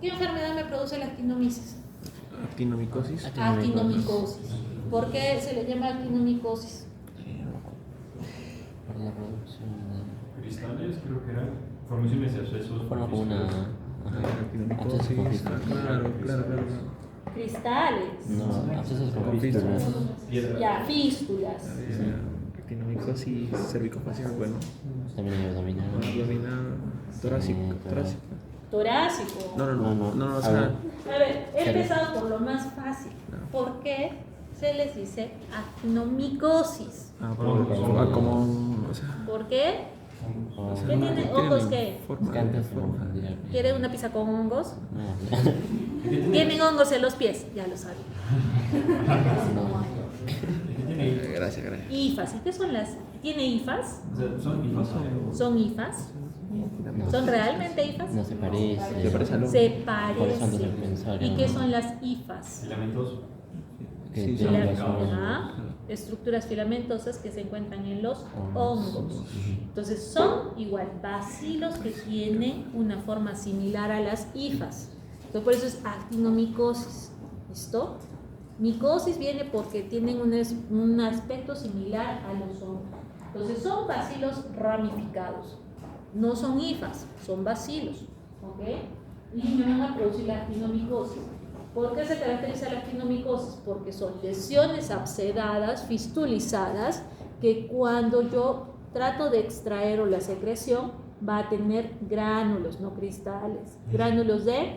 ¿Qué enfermedad me produce la actinomisis? Actinomicosis. Actinomicosis. ¿Por qué se le llama actinomicosis? Por la producción de Cristales, creo que eran formaciones de abscesos. forma como una Actinomicosis. Claro. Cristales. no, abscesos con Con fístulas. Piedra. Ya, fístulas. Actinomicosis cervicofacial, bueno. También hay abdominal. Abdominal, torácico. Torácico. No, o A sea, ver. A ver, he empezado por lo más fácil. ¿Por qué se les dice actinomicosis? como, o sea, ¿Por qué? O- ¿Qué tiene hongos qué? Forma, Cantas forma. como diría. ¿Quieren una pizza con hongos? No. Tienen hongos en los pies, ya lo saben. Gracias. IFAS. ¿Y qué son las? ¿Tiene IFAS? O sea, son infasores. ¿Son IFAS? No. ¿Son realmente IFAS? No se parece. Se parece al Se Por eso antes del parecen. pensario. ¿Y qué son las IFAS? Filamentos. Que Sí, tienen Las- los ojos. ajá, estructuras filamentosas que se encuentran en los hongos. Ujú. Entonces son igual bacilos que tienen una forma similar a las hifas. Entonces por eso es actinomicosis. ¿Listo? Micosis viene porque tienen un aspecto similar a los hongos. Entonces son bacilos ramificados. No son hifas, son bacilos. ¿Ok? Y me van a producir la actinomicosis. ¿Por qué se caracteriza la actinomicosis? Porque son lesiones abscedadas, fistulizadas, que cuando yo trato de extraer o la secreción va a tener gránulos, no cristales, gránulos de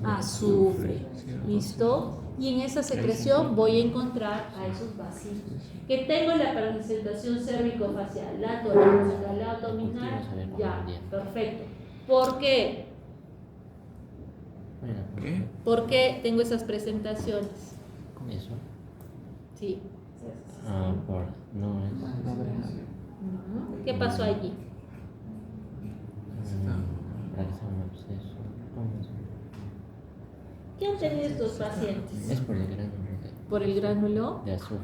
azufre. ¿Listo? Y en esa secreción voy a encontrar a esos bacilos. Que tengo la presentación cérvico-facial, la torácica, la abdominal, ya, perfecto. ¿Por qué? ¿Qué? ¿Por qué tengo esas presentaciones? Eso. Sí. Ah, por. No es. Ujú. ¿Qué pasó allí? Para que sea un absceso. ¿Cómo es? ¿Qué han tenido estos pacientes? Es por el grano Por el gránulo. de azufre.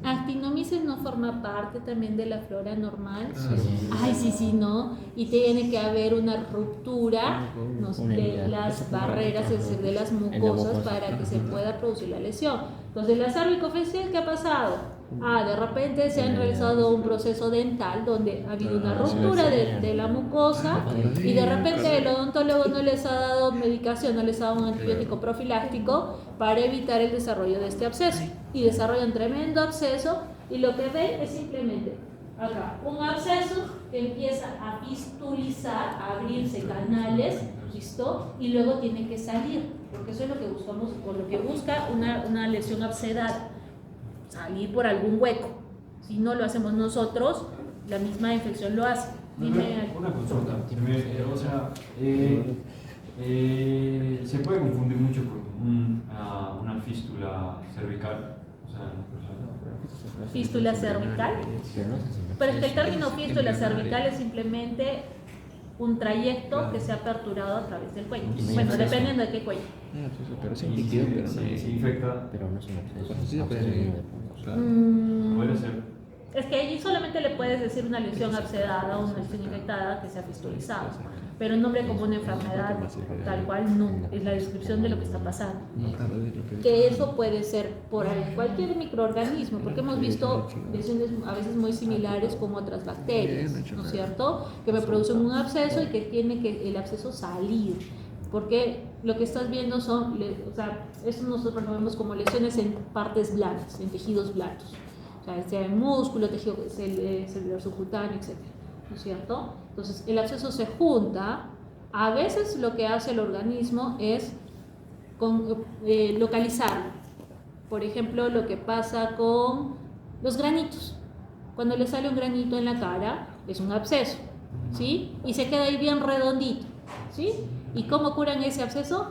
Actinomices no forma parte también de la flora normal. Sí. Ay, sí, no. Y tiene que haber una ruptura ¿no? Una de herida. las barreras, es decir, de las En la mucosas mucosa. para que se pueda producir la lesión. Entonces, la cervicofacial, ¿qué ha pasado? De repente se han realizado un proceso dental donde ha habido una ruptura de la mucosa y de repente el odontólogo no les ha dado medicación, no les ha dado un antibiótico profiláctico para evitar el desarrollo de este absceso. Y desarrollan tremendo absceso y lo que ven es simplemente acá un absceso que empieza a fistulizar, a abrirse canales, ¿listo? Y luego tiene que salir, porque eso es lo que buscamos, por lo que busca una lesión abscedada. Salir por algún hueco. Si no lo hacemos nosotros, la misma infección lo hace. Dime. Una consulta. O sea, se puede confundir mucho con una fístula cervical. O sea, Fístula cervical. Pero no es así. Pero es que el término fístula cervical es simplemente un trayecto que se ha aperturado a través del cuello. Bueno, dependiendo de qué cuello. Pero sin líquido, pero no se infecta. Pero no es un absceso. Sí, Absceso pero- viene de puntos. Claro. Puede ser. Es que allí solamente le puedes decir una lesión abscedada o una lesión infectada que se ha fistulizado, pero el nombre como una enfermedad tal cual no, es la descripción de lo que está pasando. Que eso puede ser por cualquier microorganismo, porque hemos visto lesiones a veces muy similares como otras bacterias, ¿no es cierto? Que me producen un absceso y que tiene que el absceso salir, porque lo que estás viendo son, o sea, eso nosotros lo vemos como lesiones en partes blandas, en tejidos blandos. O sea, sea en músculo, tejido celular subcutáneo, etc. ¿No es cierto? Entonces, el absceso se junta. A veces lo que hace el organismo es localizarlo. Por ejemplo, lo que pasa con los granitos. Cuando le sale un granito en la cara, es un absceso, ¿sí? Y se queda ahí bien redondito, ¿sí? ¿Y cómo curan ese absceso?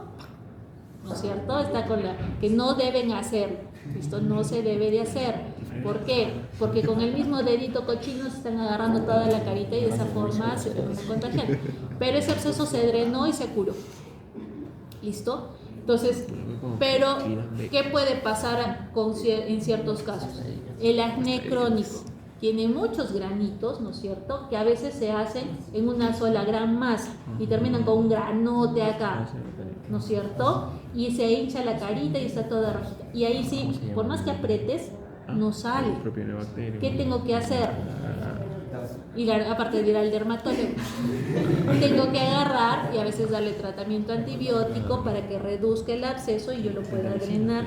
¿No es cierto? Está con la que no deben hacerlo. Esto no se debe de hacer. ¿Por qué? Porque con el mismo dedito cochino se están agarrando toda la carita y de esa forma se termina contagiando. Pero ese absceso se drenó y se curó. ¿Listo? Entonces, pero ¿qué puede pasar en ciertos casos? El acné crónico. tiene muchos granitos, ¿no es cierto? Que a veces se hacen en una sola gran masa y terminan con un granote acá, ¿no es cierto? Y se hincha la carita y está toda rojita. Y ahí sí, por más que apretes, no sale. ¿Qué tengo que hacer? Aparte de ir al dermatólogo, tengo que agarrar y a veces darle tratamiento antibiótico para que reduzca el absceso y yo lo pueda drenar,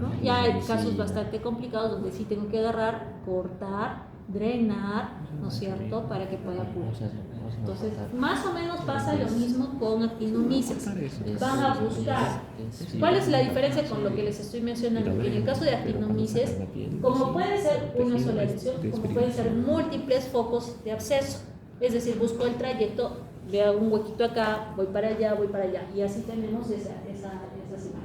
¿no? Ya hay casos bastante complicados donde sí tengo que agarrar, cortar, drenar, ¿no es cierto?, para que pueda pulsar. Entonces, más o menos pasa lo mismo con actinomyces. Van a buscar. ¿Cuál es la diferencia con lo que les estoy mencionando? En el caso de actinomyces, como puede ser una sola lesión, como pueden ser múltiples focos de absceso. Es decir, busco el trayecto, veo un huequito acá, voy para allá, y así tenemos esa similitud.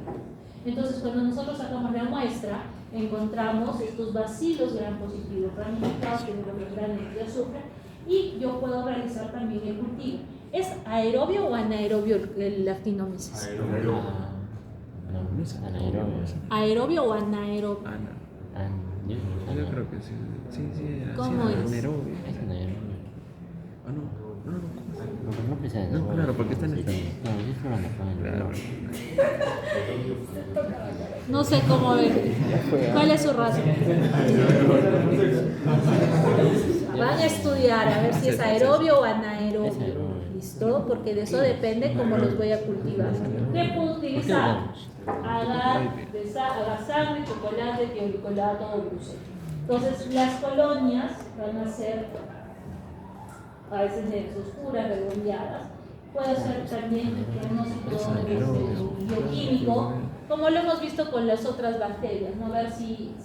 Entonces, cuando nosotros sacamos la muestra, encontramos estos bacilos gram positivos ramificados que son los granos de azúcar, y yo puedo realizar también el cultivo. ¿Es aerobio o anaerobio el actinomyces? Aerobio. ¿Aerobio o anaerobio? Yo creo que sí. Sí, ¿Cómo es? Anaerobio. Es anaerobio. Ah, no. No precisa de No, claro, porque está en el Claro, es flora Claro. No sé cómo ver. ¿Cuál es su razón? Van a estudiar a ver si es aerobio o anaerobio. ¿Listo? Porque de eso depende cómo los voy a cultivar. ¿Qué puedo utilizar? Agar sangre, chocolate, tioglicolato o glucósido. Entonces, las colonias van a ser a veces negras oscuras, redondeadas. Puede ser también diagnóstico bioquímico, como lo hemos visto con las otras bacterias, ¿no? Ver si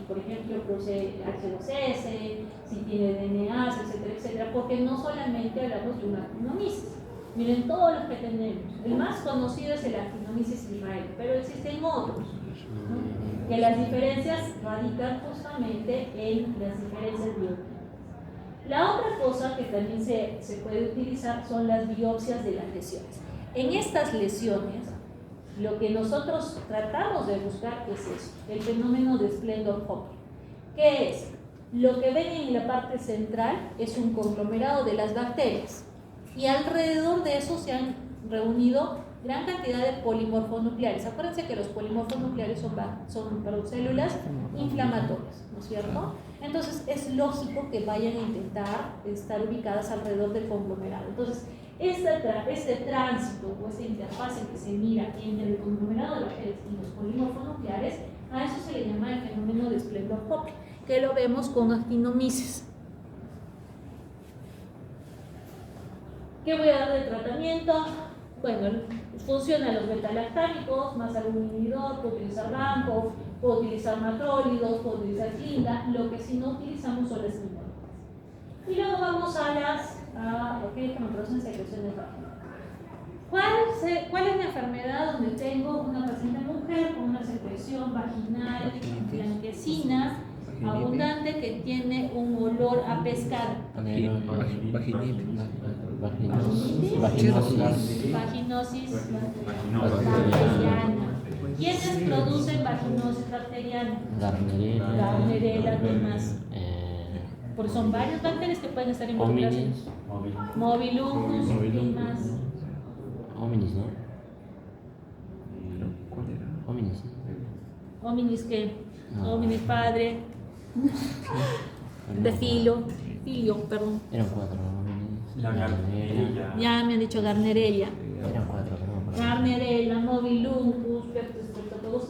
por ejemplo, produce H2S, si tiene DNA, etcétera, etcétera, porque no solamente hablamos de una actinomyces. Miren todos los que tenemos. El más conocido es el actinomyces israelí, pero existen otros, ¿no? Que las diferencias radican justamente en las diferencias bioquímicas. La otra cosa que también se puede utilizar son las biopsias de las lesiones. En estas lesiones, lo que nosotros tratamos de buscar es eso, el fenómeno de Splendor Hopkins. ¿Qué es? Lo que ven en la parte central es un conglomerado de las bacterias y alrededor de eso se han reunido gran cantidad de polimorfonucleares. Acuérdense que los polimorfonucleares son células inflamatorias, ¿no es cierto? Entonces es lógico que vayan a intentar estar ubicadas alrededor del conglomerado. Entonces, este tránsito o esta interfaz que se mira entre el conglomerado de bacterias y los polimorfonucleares, a eso se le llama el fenómeno de Splendor Hopkins, que lo vemos con actinomyces. ¿Qué voy a dar de tratamiento? Bueno, funcionan los betalactámicos, más algún inhibidor, puedo utilizar Ranco, puedo utilizar macrólidos, puedo utilizar Clinda. Lo que sí no utilizamos son las inhibidores. Y luego vamos a las que me producen secreciones vaginales. ¿Cuál es la enfermedad donde tengo una paciente mujer con una secreción vaginal blanquecina, abundante, que tiene un olor a pescado? Vaginosis bacteriana. ¿Quiénes producen vaginosis bacteriana? Gardnerella, ¿qué más? Porque son varias bacterias que pueden estar involucradas. Mobilucus, ¿qué más? Hominis, ¿no? ¿Cuál era? Hominis. Hominis, ¿qué? No. Hominis padre. De filio, perdón. Eran 4 hominis. La Gardnerella. Ya me han dicho Gardnerella. Eran 4, pero no. Gardnerella, Mobilucus, Peptostreptococcus.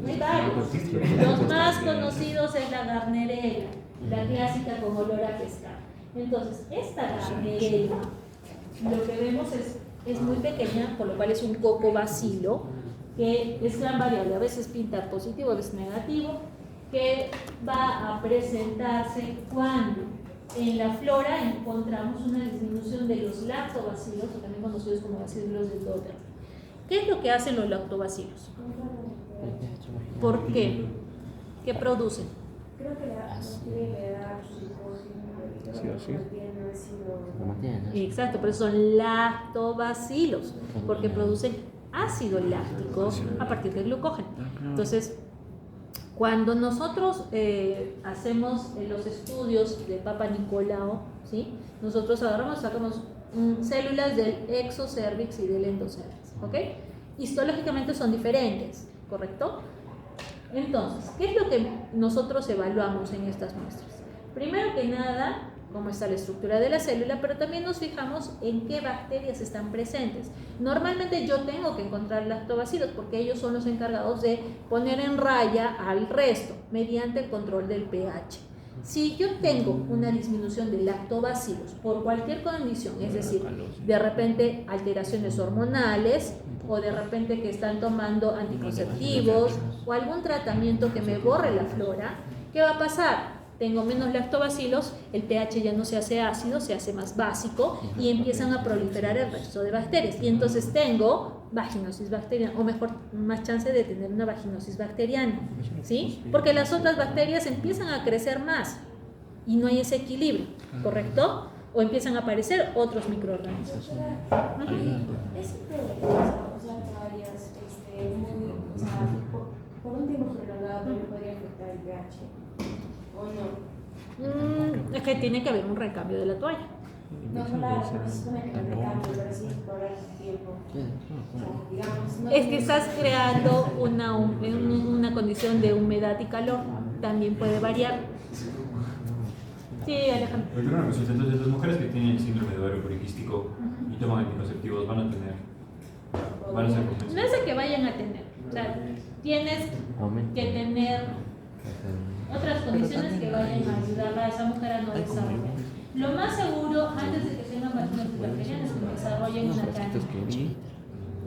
Hay varios. Los más conocidos es la Gardnerella, la clásica con olor a pescado. Entonces, esta Gardnerella, lo que vemos es muy pequeña, por lo cual es un cocobacilo, que es gran variable, a veces pinta positivo, a veces negativo, que va a presentarse cuando en la flora encontramos una disminución de los lactobacilos, o también conocidos como bacilos de Dotter. ¿Qué es lo que hacen los lactobacilos? ¿Por qué? ¿Qué producen? Creo que la bacteria le da psicosis, Lo mantienen. Exacto, pero son lactobacilos, porque producen ácido láctico a partir del glucógeno. Entonces, Cuando nosotros hacemos los estudios de Papa Nicolau, ¿sí? Nosotros sacamos células del exocervix y del endocervix, ¿ok? Histológicamente son diferentes, ¿correcto? Entonces, ¿qué es lo que nosotros evaluamos en estas muestras? Primero que nada, cómo está la estructura de la célula, pero también nos fijamos en qué bacterias están presentes. Normalmente yo tengo que encontrar lactobacilos porque ellos son los encargados de poner en raya al resto mediante el control del pH. Si yo tengo una disminución de lactobacilos por cualquier condición, es decir, de repente alteraciones hormonales o de repente que están tomando anticonceptivos o algún tratamiento que me borre la flora, ¿qué va a pasar? Tengo menos lactobacilos, el pH ya no se hace ácido, se hace más básico y empiezan a proliferar el resto de bacterias. Y entonces tengo vaginosis bacteriana, o mejor, más chance de tener una vaginosis bacteriana, ¿sí? Porque las otras bacterias empiezan a crecer más y no hay ese equilibrio, ¿correcto? O empiezan a aparecer otros microorganismos. Es peligroso usar toallas muy, o sea, por un tiempo prolongado también podría afectar el pH. ¿O no? Es que tiene que haber un recambio de la toalla. No, claro, no se supone que no me cambio, pero sí por el tiempo. O sea, digamos, no Es que estás creando una condición de humedad y calor, también puede variar. Sí, Alejandro. Pero creo una cosa, entonces las mujeres que tienen síndrome de ovario poliquístico y toman anticonceptivos van a ser No concebidas. es de que vayan a tener, o sea, tienes que tener otras condiciones que vayan a ayudarla a esa mujer a no desarrollar. Lo más seguro, antes de que tengan vaginosis bacterianas, es que desarrollen una cándida.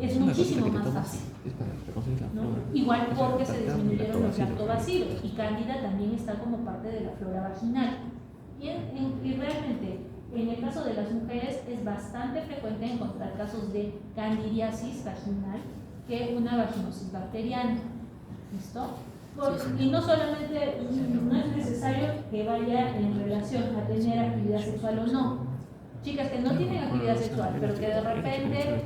Es muchísimo más fácil, ¿no? Igual porque se disminuyeron los lactobacilos y cándida también está como parte de la flora vaginal. Y realmente, en el caso de las mujeres, es bastante frecuente encontrar casos de candidiasis vaginal que una vaginosis bacteriana. ¿Listo? Y no solamente, no es necesario que vaya en relación a tener actividad sexual o no. Chicas que no tienen actividad sexual, pero que de repente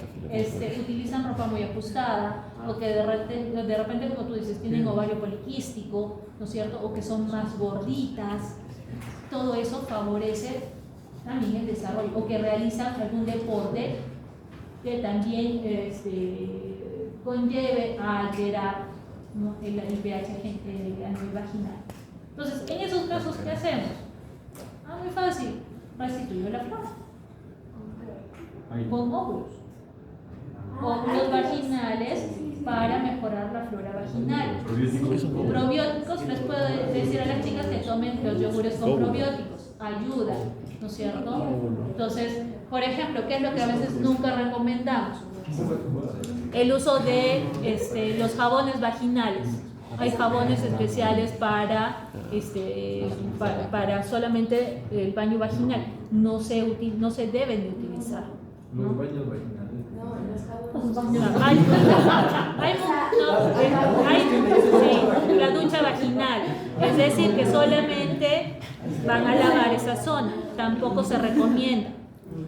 utilizan ropa muy ajustada, o que de repente, como tú dices, tienen ovario poliquístico, ¿no es cierto? O que son más gorditas, todo eso favorece también el desarrollo, o que realizan algún deporte que también conlleve a alterar, ¿no? el pH a nivel vaginal. Entonces, en esos casos, ¿qué hacemos? Muy fácil, restituir la flora con óvulos vaginales para mejorar la flora vaginal. Probióticos, les puedo decir a las chicas que tomen los yogures con probióticos, ayuda, ¿no es cierto? Entonces, por ejemplo, ¿qué es lo que a veces nunca recomendamos? El uso de los jabones vaginales. Hay jabones especiales para solamente el baño vaginal. No se deben de utilizar, ¿no? Los baños vaginales. Sí, la ducha vaginal, es decir, que solamente van a lavar esa zona, tampoco se recomienda,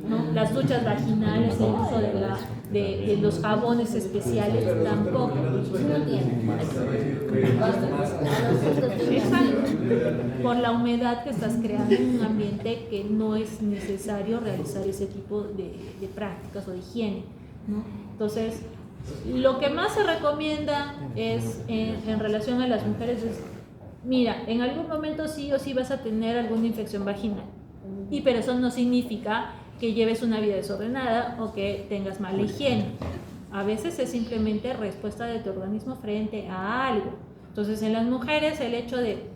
¿no? Las duchas vaginales, el uso de los jabones especiales, tampoco. Exacto. Por la humedad que estás creando en un ambiente que no es necesario realizar ese tipo de prácticas o de higiene, ¿no? Entonces, lo que más se recomienda es en relación a las mujeres es, mira, en algún momento sí o sí vas a tener alguna infección vaginal, pero eso no significa que lleves una vida desordenada o que tengas mala higiene. A veces es simplemente respuesta de tu organismo frente a algo. Entonces, en las mujeres el hecho de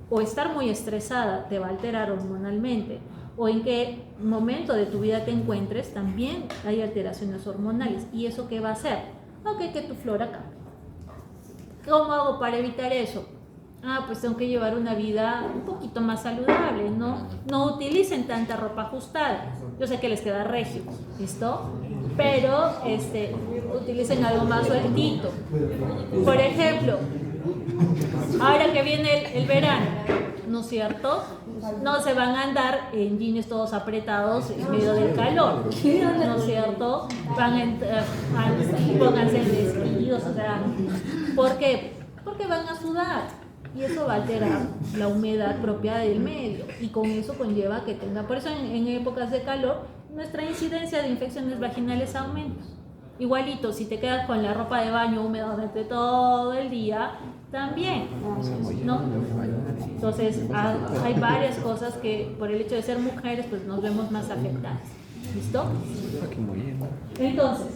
o estar muy estresada te va a alterar hormonalmente, o en qué momento de tu vida te encuentres, también hay alteraciones hormonales. ¿Y eso qué va a hacer? Que tu flora cambie. ¿Cómo hago para evitar eso? Pues tengo que llevar una vida un poquito más saludable, no utilicen tanta ropa ajustada. Yo sé que les queda regio, ¿listo? Pero utilicen algo más sueltito. Por ejemplo, ahora que viene el verano, ¿no es cierto? No se van a andar en jeans todos apretados en medio del calor, ¿no es cierto? Pónganse vestidos, o sea, ¿por qué? Porque van a sudar, y eso va a alterar la humedad propia del medio y con eso conlleva que tenga, por eso en épocas de calor nuestra incidencia de infecciones vaginales aumenta. Igualito, si te quedas con la ropa de baño húmeda durante todo el día, también, ¿no? Entonces hay varias cosas que por el hecho de ser mujeres pues nos vemos más afectadas. ¿Listo? Entonces,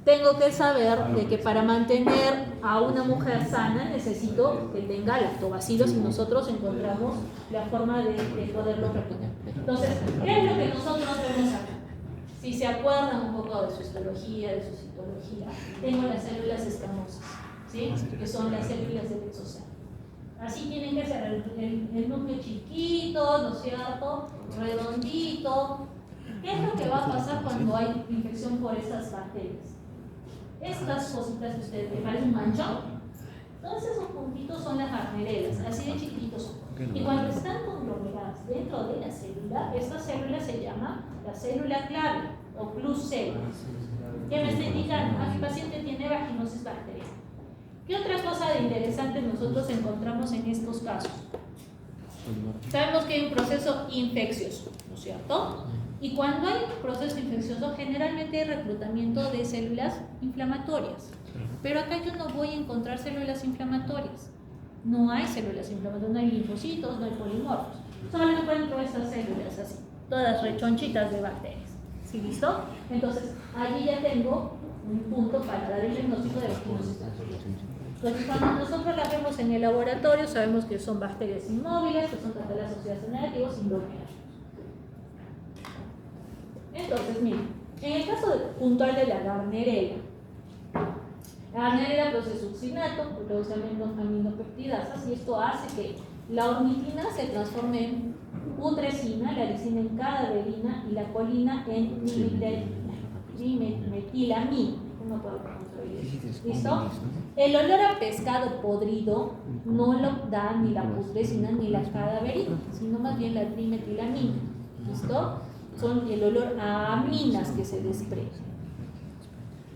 tengo que saber de que para mantener a una mujer sana necesito que tenga lactobacilos y nosotros encontramos la forma de poderlo reponer. Entonces, ¿qué es lo que nosotros vemos acá? Si se acuerdan un poco de su histología, de su citología, tengo las células escamosas, ¿sí? Que son las células del exosoma. Así tienen que ser el núcleo chiquito, ¿no es cierto? Redondito. ¿Qué es lo que va a pasar cuando hay infección por estas bacterias? Estas cositas que ustedes me parecen un manchón, todos esos puntitos son las barnerelas, así de chiquitos son. Y cuando están conglomeradas dentro de la célula, esta célula se llama la célula clave o clus célula. ¿Qué me está indicando? Mi paciente tiene vaginosis bacteriana. ¿Qué otra cosa de interesante nosotros encontramos en estos casos? Sabemos que hay un proceso infeccioso, ¿no es cierto? Y cuando hay proceso infeccioso, generalmente hay reclutamiento de células inflamatorias. Pero acá yo no voy a encontrar células inflamatorias. No hay células inflamatorias, no hay linfocitos, no hay polimorfos. Solo encuentro esas células así, todas rechonchitas de bacterias. ¿Sí, listo? Entonces, allí ya tengo un punto para dar el diagnóstico de vaginosis bacteriana. Entonces, cuando nosotros las vemos en el laboratorio, sabemos que son bacterias inmóviles, que son catálogos asociados negativos, indóminas. Entonces, miren, en el caso puntual de la Gardnerella, la Gardnerella produce succinato, produce aminopeptidasas, y esto hace que la ornitina se transforme en putrescina, la lisina en cadaverina y la colina en dimetilamina. No puedo construir. ¿Listo? El olor a pescado podrido no lo da ni la putrescina ni la cadaverina, sino más bien la dimetilamina. ¿Listo? Son el olor a aminas que se desprenden.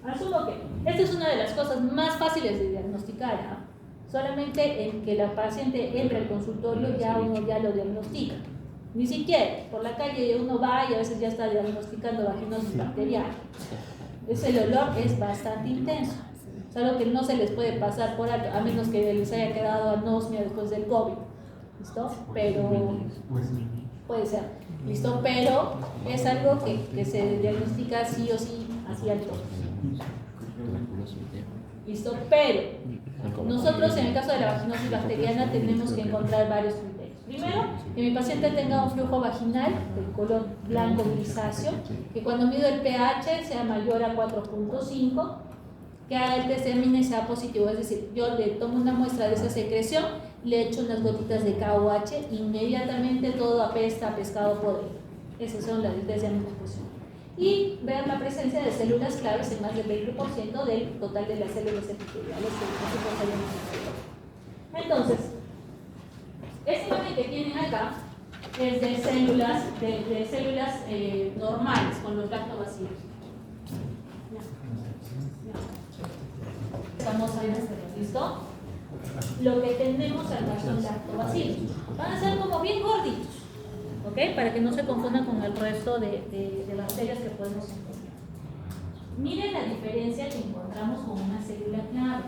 Asumo que esta es una de las cosas más fáciles de diagnosticar, ¿eh? Solamente en que la paciente entre al consultorio ya uno ya lo diagnostica. Ni siquiera, por la calle uno va y a veces ya está diagnosticando vaginosis bacteriana. Ese olor es bastante intenso. Es algo que no se les puede pasar por alto, a menos que les haya quedado anosmia después del COVID. ¿Listo? Pero puede ser. ¿Listo? Pero es algo que se diagnostica sí o sí hacia el toque. ¿Listo? Pero nosotros en el caso de la vaginosis bacteriana tenemos que encontrar varios criterios. Primero, que mi paciente tenga un flujo vaginal de color blanco grisáceo, que cuando mido el pH sea mayor a 4.5, que haga el TCM y sea positivo, es decir, yo le tomo una muestra de esa secreción, le echo unas gotitas de KOH, inmediatamente todo apesta a pescado podrido. Esas son las test de anticonfusión. Y ver la presencia de células claves en más del 20% del total de las células epiteliales que nosotros hayamos visto. Entonces, esta imagen que tienen acá es de células, normales con los lactobacilos. Estamos ahí, ¿listo? Lo que tenemos acá son lactobacilos. Van a ser como bien gorditos, ¿ok? Para que no se confundan con el resto de bacterias que podemos encontrar. Miren la diferencia que encontramos con una célula clave,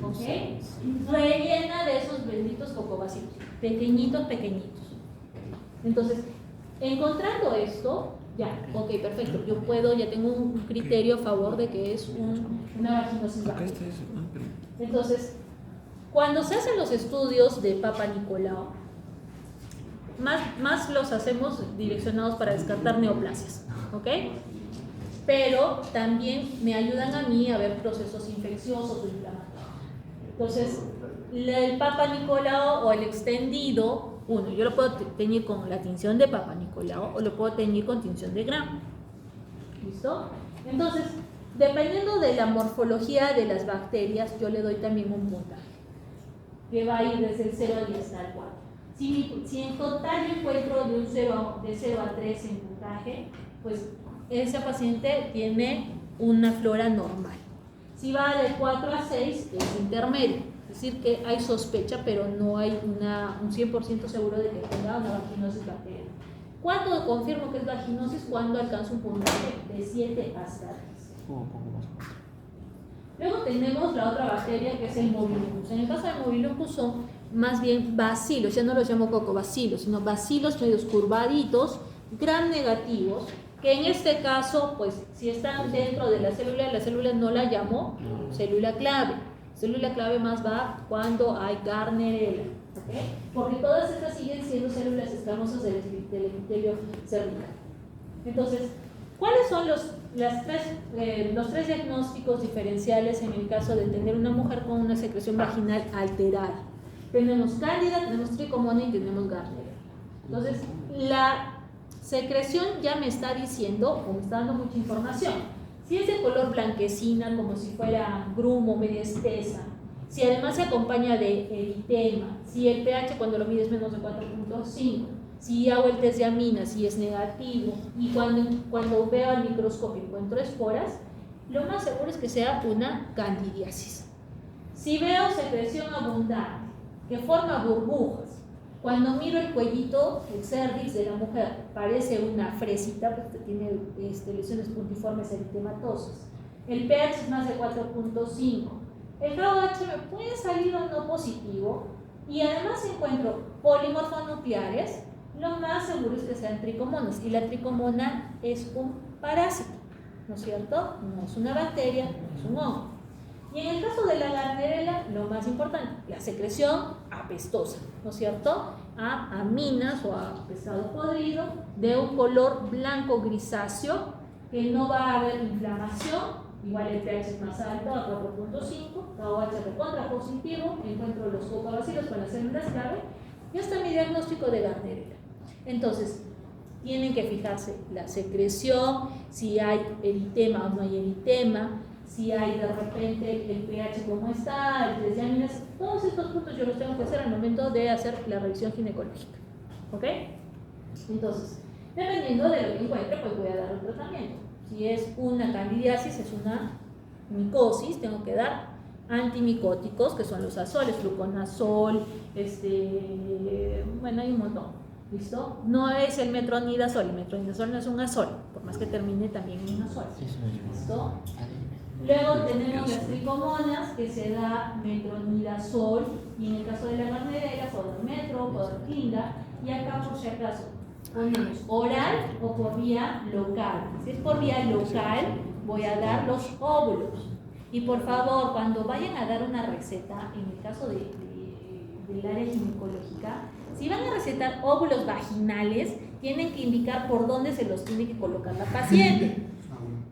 ¿ok? Rellena de esos benditos cocobacilos, pequeñitos, pequeñitos. Entonces, encontrando esto, ya, ok, perfecto, yo puedo, ya tengo un criterio a favor de que es una vaginosis bacteriana. Entonces, cuando se hacen los estudios de Papa Nicolau, más los hacemos direccionados para descartar neoplasias, ¿ok? Pero también me ayudan a mí a ver procesos infecciosos o inflamatorios. Entonces, el Papa Nicolau o el extendido, yo lo puedo teñir con la tinción de Papa Nicolau o lo puedo teñir con tinción de Gram. ¿Listo? Entonces, dependiendo de la morfología de las bacterias, yo le doy también un puntaje que va a ir desde el 0 al 10 al 4. Si en total encuentro de 0 a 3 en puntaje, pues ese paciente tiene una flora normal. Si va de 4 a 6, es intermedio. Es decir, que hay sospecha, pero no hay un 100% seguro de que tenga una vaginosis bacteriana. ¿Cuándo confirmo que es vaginosis? Cuando alcanza un puntaje de 7 hasta 10. Luego tenemos la otra bacteria que es el Mobiluncus. En el caso del Mobiluncus son más bien bacilos, ya no los llamo cocobacilos, sino bacilos medios curvaditos, gram negativos, que en este caso, pues si están dentro de la célula no la llamo célula clave. Célula clave más va cuando hay Gardnerella, ¿okay? Porque todas estas siguen siendo células escamosas del epitelio cervical. Entonces, ¿cuáles son los tres diagnósticos diferenciales en el caso de tener una mujer con una secreción vaginal alterada? Tenemos cándida, tenemos tricomonas y tenemos Gardnerella. Entonces, la secreción ya me está diciendo, o me está dando mucha información. Si es de color blanquecina, como si fuera grumo, media espesa, si además se acompaña de eritema, si el pH cuando lo mides menos de 4.5, si hago el test de aminas, si es negativo, y cuando veo al microscopio encuentro esporas, lo más seguro es que sea una candidiasis. Si veo secreción abundante, que forma burbujas, cuando miro el cuellito, el cervix de la mujer, parece una fresita porque tiene lesiones puntiformes eritematosas. El pH es más de 4.5. El KOH me puede salir o no positivo y además encuentro polimorfonucleares, lo más seguro es que sean tricomonas. Y la tricomona es un parásito, ¿no es cierto? No es una bacteria, no es un hongo. Y en el caso de la Gardnerella, lo más importante, la secreción apestosa, ¿no es cierto? A aminas o a pescado podrido de un color blanco grisáceo, que no va a haber inflamación, igual el pH es más alto, a 4.5, KOH recontra positivo, encuentro los cocobacilos con las células clave, y está mi diagnóstico de Gardnerella. Entonces, tienen que fijarse la secreción, si hay eritema o no hay eritema, si hay de repente el pH como está, el test de aminas, todos estos puntos yo los tengo que hacer al momento de hacer la revisión ginecológica. ¿Ok? Entonces, dependiendo de lo que encuentre, pues voy a dar el tratamiento. Si es una candidiasis, es una micosis, tengo que dar antimicóticos, que son los azoles, fluconazol, bueno, hay un montón. ¿Listo? No es el metronidazol, el metronidazol no es un azol, por más que termine también en un azol. ¿Listo? Luego tenemos las tricomonas, que se da metronidazol, y en el caso de la Gardnerella, podrometro, podorquinda, y acá por si acaso ponemos oral o por vía local. Si es por vía local, voy a dar los óvulos. Y por favor, cuando vayan a dar una receta, en el caso del área ginecológica, si van a recetar óvulos vaginales, tienen que indicar por dónde se los tiene que colocar la paciente.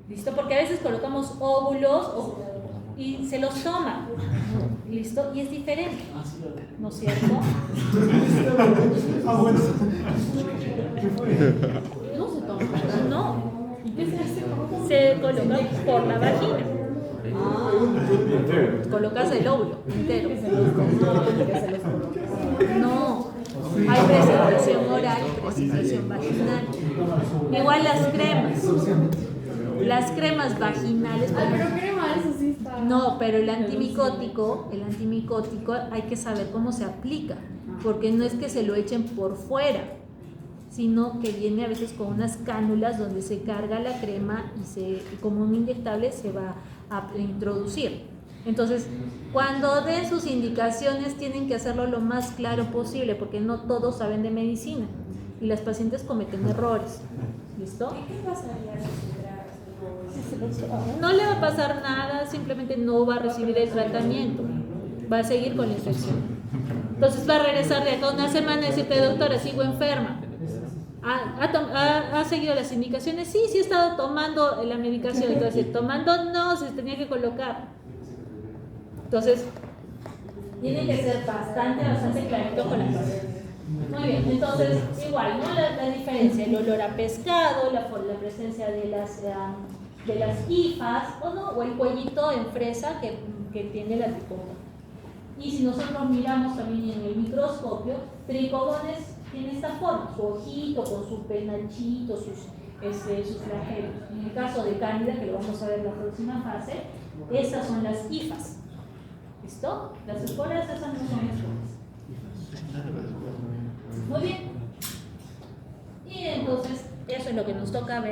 ¿Listo? Porque a veces colocamos óvulos y se los toma. ¿Listo? Y es diferente. ¿No es cierto? No se toma. No. Se coloca por la vagina. Colocas el óvulo entero. No. Hay presentación oral y presentación vaginal. Igual las cremas. Las cremas vaginales. Pero crema, eso sí está. No, pero el antimicótico hay que saber cómo se aplica, porque no es que se lo echen por fuera, sino que viene a veces con unas cánulas donde se carga la crema y como un inyectable se va a introducir. Entonces, cuando den sus indicaciones tienen que hacerlo lo más claro posible, porque no todos saben de medicina y las pacientes cometen errores. ¿Listo? ¿Qué pasaría si No le va a pasar nada, simplemente no va a recibir el tratamiento, va a seguir con la infección. Entonces va a regresar de acá una semana y decirte, doctora, sigo enferma. ¿Ha seguido las indicaciones? Sí, he estado tomando la medicación. Entonces, tomando no, se tenía que colocar. Entonces, tiene que ser bastante clarito con la paciente. Muy bien, entonces, igual, ¿no? La diferencia, el olor a pescado, la presencia de las hifas, o el cuellito en fresa que tiene la tricomona. Y si nosotros miramos también en el microscopio, tricomones tiene esta forma, su ojito con su penachito, sus flagelos. En el caso de cándida, que lo vamos a ver en la próxima fase, estas son las hifas. ¿Listo? Las escuelas esas no son escuelas. Muy bien. Y entonces, eso es lo que nos toca ver.